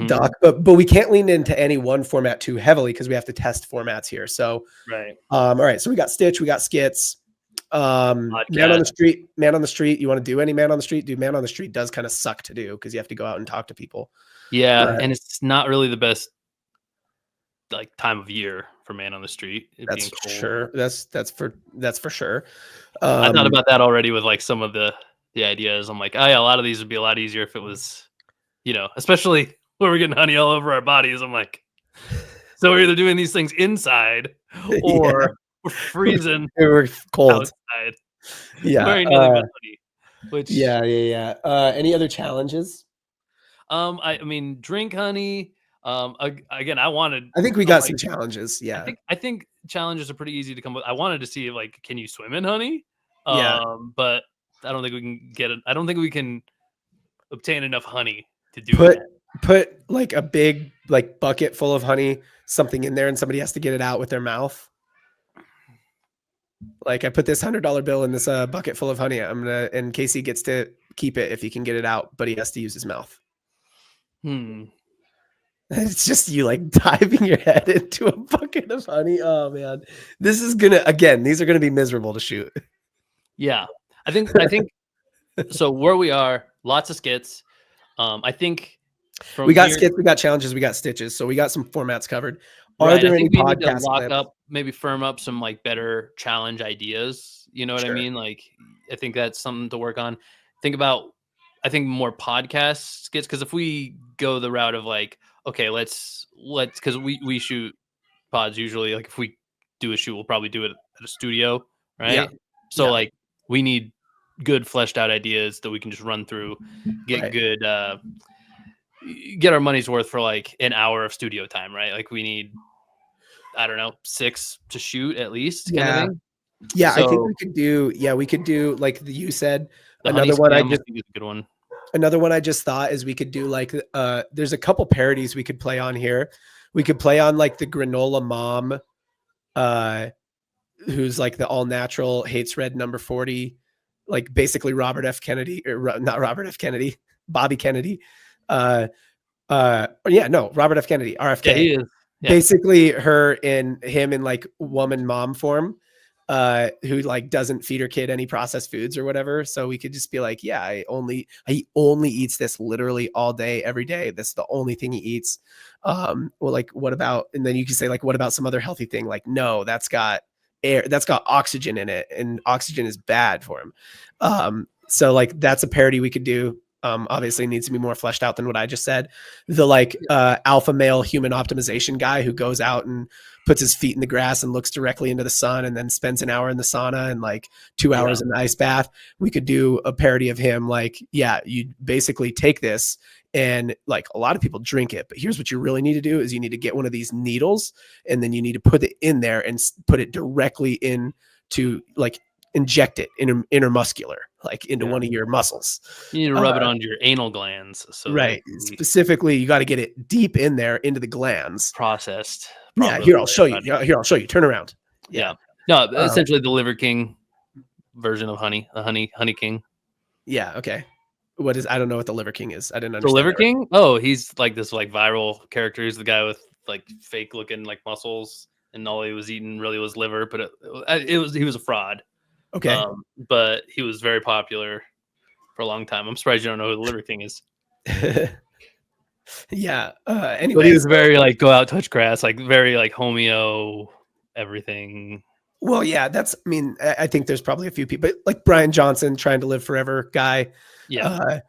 doc. But we can't lean into any one format too heavily because we have to test formats here. So all right. So we got stitch, we got skits. Man on the street. You want to do any man on the street? Dude, man on the street does kind of suck to do because you have to go out and talk to people. Yeah, and it's not really the best like time of year for man on the street. That's sure. That's for sure. I thought about that already with like some of the ideas. I'm like, oh yeah, a lot of these would be a lot easier if it was, you know, especially when we're getting honey all over our bodies. I'm like, so we're either doing these things inside or we're freezing. We're cold outside. Yeah. Which, Yeah. Any other challenges? I mean, drink honey. Again, I wanted. I think we I'm got like, some challenges. Yeah. I think challenges are pretty easy to come with. I wanted to see like, can you swim in honey? Yeah. But I don't think we can get it. I don't think we can obtain enough honey to do Put that. put like a big like bucket full of honey, something in there, and somebody has to get it out with their mouth. Like I put this $100 bill in this bucket full of honey. And Casey gets to keep it if he can get it out, but he has to use his mouth. Hmm. It's just you like diving your head into a bucket of honey. Oh man, this is gonna again. These are gonna be miserable to shoot. Yeah, I think so. Where we are, lots of skits. I think from We got here, skits, we got challenges, we got stitches. So we got some formats covered. Are right? I there any think we need to podcast lock clips? up, maybe firm up some like better challenge ideas. You know what I Sure. mean? Like, I think that's something to work on. Think about, I think more podcast skits, because if we go the route of like, okay, let's because we shoot pods usually. Like if we do a shoot, we'll probably do it at a studio, Yeah. right? So Yeah. like we need good fleshed out ideas that we can just run through, get Right. good, get our money's worth for like an hour of studio time, right? Like we need, I don't know, 6 to shoot at least, kind of Yeah. thing. Yeah. I think So we could do like you said. the honey Another one I scam, I just think, is a good one. another one I just thought is we could do like there's a couple parodies we could play on here. We could play on like the granola mom, uh, who's like the all natural, hates red number 40, like basically Robert F. Kennedy, or not Robert F. Kennedy, Bobby Kennedy. Uh yeah, no, Robert F. Kennedy, Yeah, RFK. he is. Yeah, Basically her and him in like woman mom form, who like doesn't feed her kid any processed foods or whatever. So we could just be like, yeah, he only eats this literally all day every day. That's the only thing he eats. Well, like what about, and then you can say like, what about some other healthy thing? Like, no, that's got air, that's got oxygen in it, and oxygen is bad for him. So like that's a parody we could do. Obviously needs to be more fleshed out than what I just said. The like alpha male human optimization guy who goes out and puts his feet in the grass and looks directly into the sun and then spends an hour in the sauna and like 2 hours in the ice bath. We could do a parody of him. Like, yeah, you basically take this and like a lot of people drink it, but here's what you really need to do is you need to get one of these needles and then you need to put it in there and put it directly in to like inject it intermuscular, like into one of your muscles. you need to rub it onto your anal glands so that it Right. can be Specifically, you got to get it deep in there into the glands. processed Yeah. properly. Here, I'll show you. Here, I'll show you. Turn around. Yeah. Yeah. No, essentially the Liver King version of honey, the honey king. Yeah. Okay. What is, I don't know what the Liver King is. I didn't The understand Liver that. Right. King? Oh, he's like this like viral character. He's the guy with like fake looking like muscles, and all he was eating really was liver. But he was a fraud. Okay. But he was very popular for a long time. I'm surprised you don't know who the Liver King is. Yeah. But Anyway, he was very like go out, touch grass, like very like homeo everything. well, yeah, that's, I mean, I think there's probably a few people like Brian Johnson, trying to live forever guy. Yeah.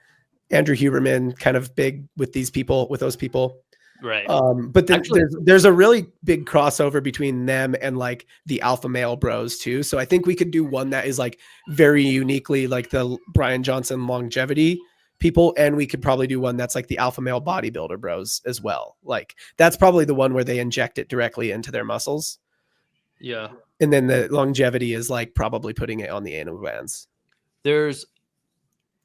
Andrew Huberman, kind of big with these people, with those people. Right. But then Actually, there's a really big crossover between them and like the alpha male bros too. So I think we could do one that is like very uniquely like the Brian Johnson longevity people, and we could probably do one that's like the alpha male bodybuilder bros as well. Like that's probably the one where they inject it directly into their muscles. yeah. And then the longevity is like probably putting it on the anal glands. There's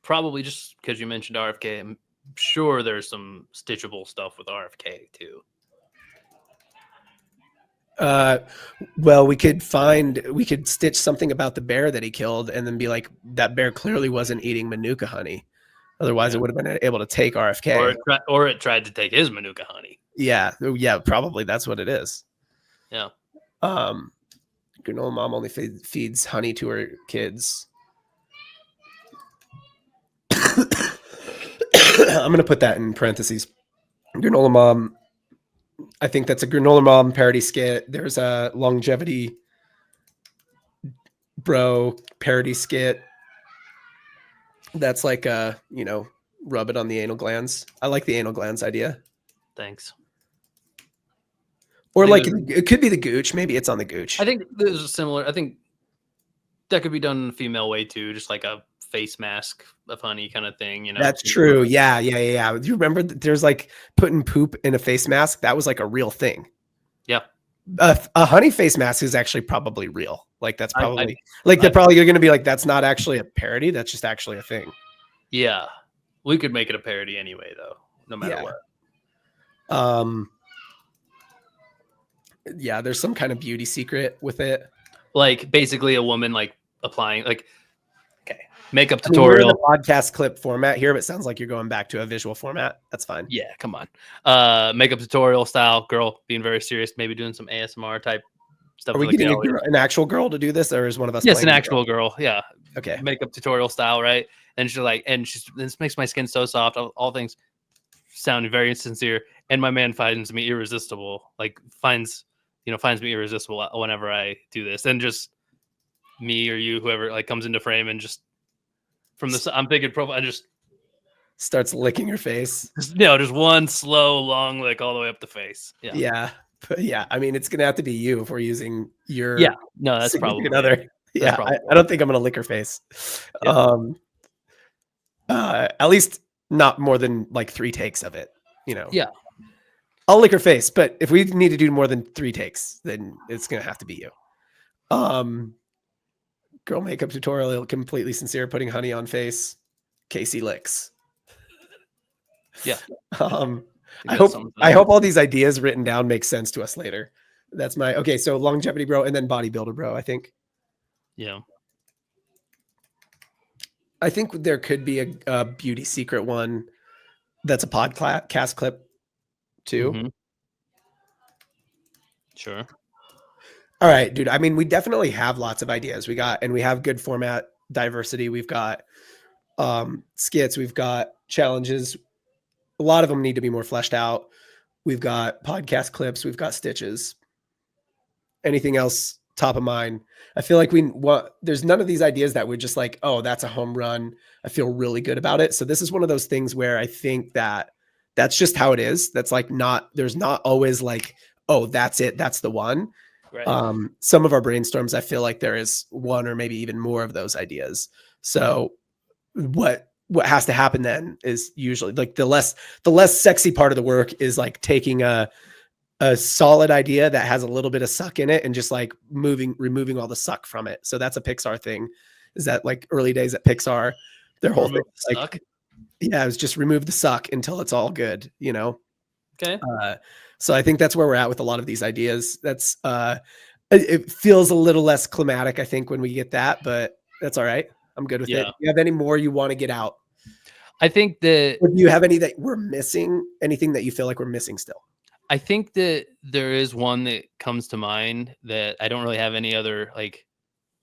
probably, just because you mentioned RFK, I'm sure there's some stitchable stuff with RFK too. Well, we could stitch something about the bear that he killed and then be like, that bear clearly wasn't eating Manuka honey. Otherwise, it would have been able to take RFK. Or it tried to take his Manuka honey. Yeah, probably that's what it is. Yeah. Granola mom only feeds honey to her kids. I'm gonna put that in parentheses. Granola mom. I think that's a granola mom parody skit. There's a longevity bro parody skit. That's like rub it on the anal glands. I like the anal glands idea. Thanks. Or like it could be the gooch. Maybe it's on the gooch. I think there's a similar. I think that could be done in a female way too, just like a face mask of honey kind of thing, you know? That's true. Yeah. Do you remember that there's like putting poop in a face mask? That was like a real thing. Yeah. A honey face mask is actually probably real. Like that's probably they're I probably going to be like, that's not actually a parody. That's just actually a thing. Yeah. We could make it a parody anyway, though, no matter Yeah. what. Yeah, there's some kind of beauty secret with it. Like basically a woman like applying like makeup I mean, we're in tutorial. a podcast clip format here, but it sounds like you're going back to a visual format. That's fine. Yeah, come on. Makeup tutorial style, girl being very serious, maybe doing some ASMR type stuff. Are we like getting an actual girl to do this, or is one of us? Yes, an actual girl. Yeah. Okay. Makeup tutorial style, right? And she's like, this makes my skin so soft. All things sound very insincere, and my man finds me irresistible. Like finds me irresistible whenever I do this, and just me or you, whoever like comes into frame, and just from the I'm thinking profile, I just starts licking your face. Just one slow, long lick all the way up the face. Yeah. Yeah. But yeah, I mean, it's gonna have to be you if we're using your No, that's probably another. Yeah, I don't think I'm gonna lick her face. Yeah. At least not more than like 3 takes of it. You know. Yeah. I'll lick her face, but if we need to do more than 3 takes, then it's gonna have to be you. Girl makeup tutorial, completely sincere, putting honey on face. Casey licks. Yeah. I hope all these ideas written down make sense to us later. That's my okay. So longevity bro, and then bodybuilder bro. I think. Yeah. I think there could be a beauty secret one. That's a podcast clip, too. Mm-hmm. Sure. All right, dude. I mean, we definitely have lots of ideas. We have good format diversity. We've got skits. We've got challenges. A lot of them need to be more fleshed out. We've got podcast clips. We've got stitches. Anything else top of mind? I feel like there's none of these ideas that we're just like, oh, that's a home run. I feel really good about it. So this is one of those things where I think that's just how it is. That's like there's not always like, oh, that's it. That's the one. Right. Some of our brainstorms, I feel like there is one or maybe even more of those ideas. So what has to happen then is usually like the less sexy part of the work is like taking a solid idea that has a little bit of suck in it and just like removing all the suck from it. So that's a Pixar thing. Is that like early days at Pixar, their whole thing, like, yeah, it was just remove the suck until it's all good, you know? Okay. So I think that's where we're at with a lot of these ideas. That's it feels a little less climatic, I think, when we get that, but that's all right. I'm good with it. Do you have any more you want to get out? I think that. Do you have any that we're missing? Anything that you feel like we're missing still? I think that there is one that comes to mind that I don't really have any other, like,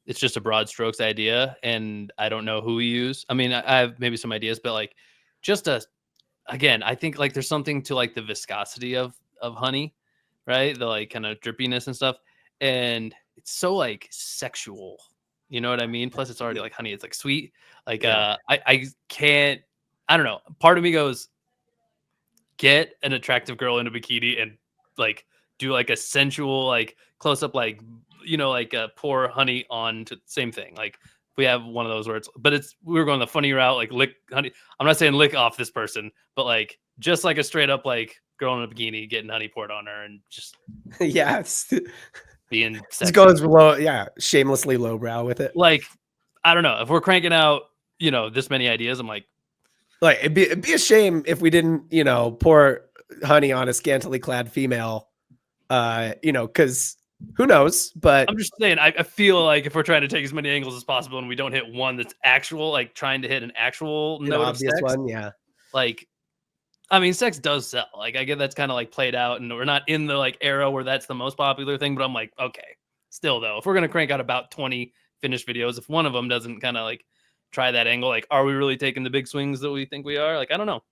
it's just a broad strokes idea and I don't know who we use. I mean, I have maybe some ideas, but like again, I think like there's something to like the viscosity of honey, right? The like kind of drippiness and stuff. And it's so like sexual, you know what I mean? Plus it's already like honey. It's like sweet. Like, I don't know. Part of me goes, get an attractive girl in a bikini and like do like a sensual like close up like like pour honey on to same thing. Like we have one of those words, but we were going the funny route, like lick honey. I'm not saying lick off this person, but like just like a straight up like girl in a bikini getting honey poured on her and just being sexy. Goes low, shamelessly lowbrow with it. Like I don't know if we're cranking out this many ideas. I'm like it'd be a shame if we didn't, pour honey on a scantily clad female, because who knows? But I'm just saying, I feel like if we're trying to take as many angles as possible and we don't hit one that's actual, like trying to hit an actual note of sex, one, yeah. Like, I mean, sex does sell. Like, I get that's kind of like played out, and we're not in the like era where that's the most popular thing. But I'm like, okay, still though, if we're gonna crank out about 20 finished videos, if one of them doesn't kind of like try that angle, like, are we really taking the big swings that we think we are? Like, I don't know.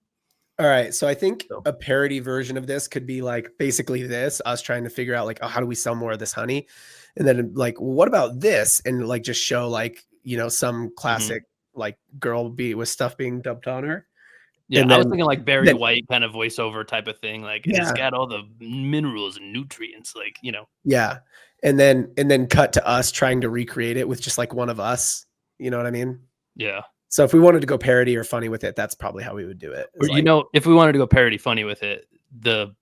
All right, so I think a parody version of this could be like basically us trying to figure out like, oh, how do we sell more of this honey, and then like, well, what about this, and like just show like some classic like girl with stuff being dumped on her. Yeah, and I was thinking like Barry White kind of voiceover type of thing, like it's got all the minerals and nutrients, like Yeah, and then cut to us trying to recreate it with just like one of us. You know what I mean? Yeah. So if we wanted to go parody or funny with it, that's probably how we would do it. Or, if we wanted to go parody funny with it, the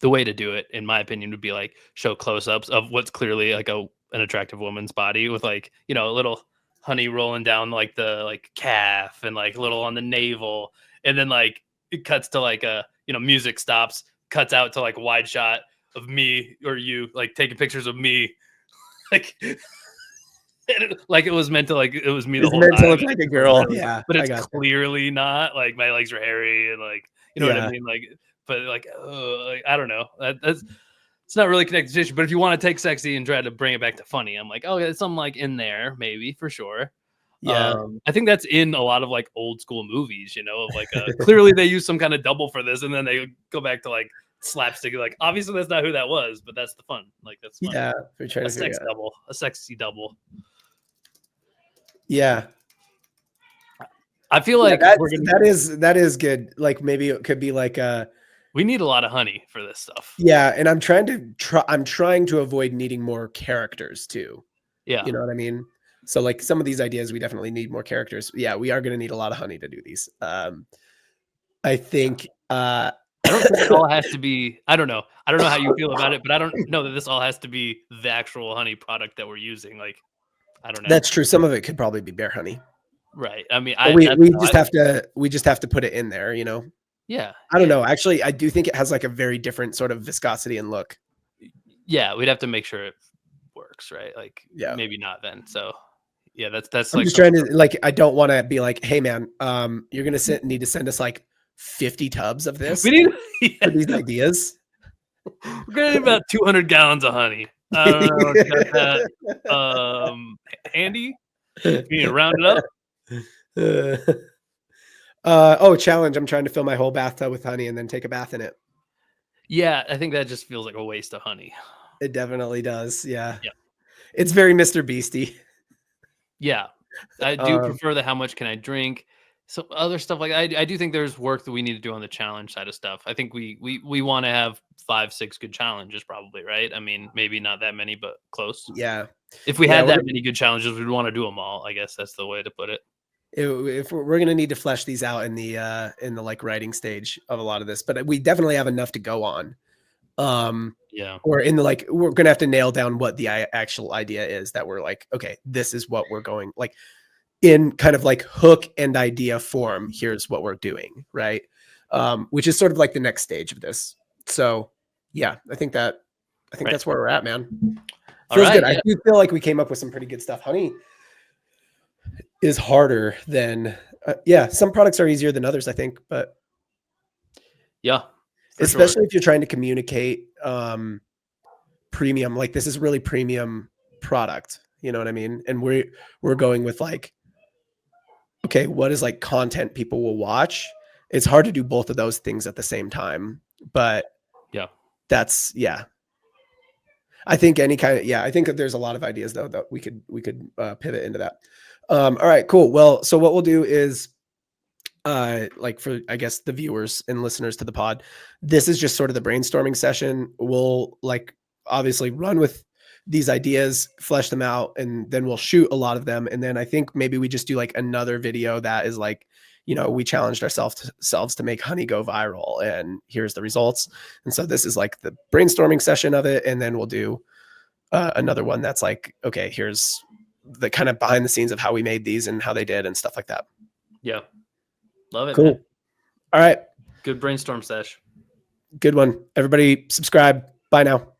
way to do it, in my opinion, would be like show close-ups of what's clearly like an attractive woman's body with like, a little honey rolling down like the like calf and like a little on the navel. And then like it cuts to like music stops, cuts out to like a wide shot of me or you like taking pictures of me. Like like it was meant to like it was me the whole meant time. to look like a girl. Really, Yeah. but it's clearly not. Like my legs are hairy and like what I mean? Like, but like, I don't know. That's it's not really connected to the issue. But if you want to take sexy and try to bring it back to funny, I'm like, oh, there's something like in there, maybe for sure. Yeah. I think that's in a lot of like old school movies, of like clearly they use some kind of double for this, and then they go back to like slapstick. Like obviously that's not who that was, but that's the fun. Like that's fun. Yeah. We're trying a sex double, a sexy double. Yeah. I feel like that is good. Like maybe it could be like we need a lot of honey for this stuff. Yeah, and I'm trying to avoid needing more characters too. Yeah. You know what I mean? So like some of these ideas, we definitely need more characters. Yeah, we are going to need a lot of honey to do these. I think I don't think it all has to be. I don't know how you feel about it, but I don't know that this all has to be the actual honey product that we're using. Like, I don't know. That's true. Some of it could probably be bear honey. Right. I mean, we just have to put it in there, Yeah. I don't know. Actually, I do think it has like a very different sort of viscosity and look. Yeah, we'd have to make sure it works, right? Like, yeah, maybe not then. So, yeah, that's. I'm like just trying to like. I don't want to be like, hey man, you're gonna need to send us like 50 tubs of this. We need for these ideas. We're gonna need about 200 gallons of honey. I don't know. Got that handy? Can you round it up? Challenge. I'm trying to fill my whole bathtub with honey and then take a bath in it. Yeah, I think that just feels like a waste of honey. It definitely does. Yeah. Yeah. It's very Mr. Beastie. Yeah. I do prefer the how much can I drink? So other stuff like I do think there's work that we need to do on the challenge side of stuff. I think we want to have 5-6 good challenges probably, right? I mean, maybe not that many, but close. Yeah. If we had that many good challenges, we'd want to do them all. I guess that's the way to put it. If we're going to need to flesh these out in the like writing stage of a lot of this, but we definitely have enough to go on. Yeah. Or in the like, we're going to have to nail down what the actual idea is that we're like, okay, this is what we're going like in kind of like hook and idea form. Here's what we're doing. Right. Which is sort of like the next stage of this. So yeah, I think that's where we're at, man. Feels good. Yeah. I do feel like we came up with some pretty good stuff. Honey is harder than some products are easier than others, I think, but yeah, especially if you're trying to communicate premium, like this is really premium product, you know what I mean? And we're going with like, okay, what is like content people will watch? It's hard to do both of those things at the same time, but that's I think any kind of I think that there's a lot of ideas though that we could pivot into that. All right, cool. Well, so what we'll do is like for, I guess, the viewers and listeners to the pod, this is just sort of the brainstorming session. We'll like obviously run with these ideas, flesh them out, and then we'll shoot a lot of them. And then I think maybe we just do like another video that is like, we challenged ourselves to make honey go viral and here's the results. And so this is like the brainstorming session of it. And then we'll do another one that's like, okay, here's the kind of behind the scenes of how we made these and how they did and stuff like that. Yeah. Love it. Cool. Man. All right. Good brainstorm sesh. Good one. Everybody subscribe. Bye now.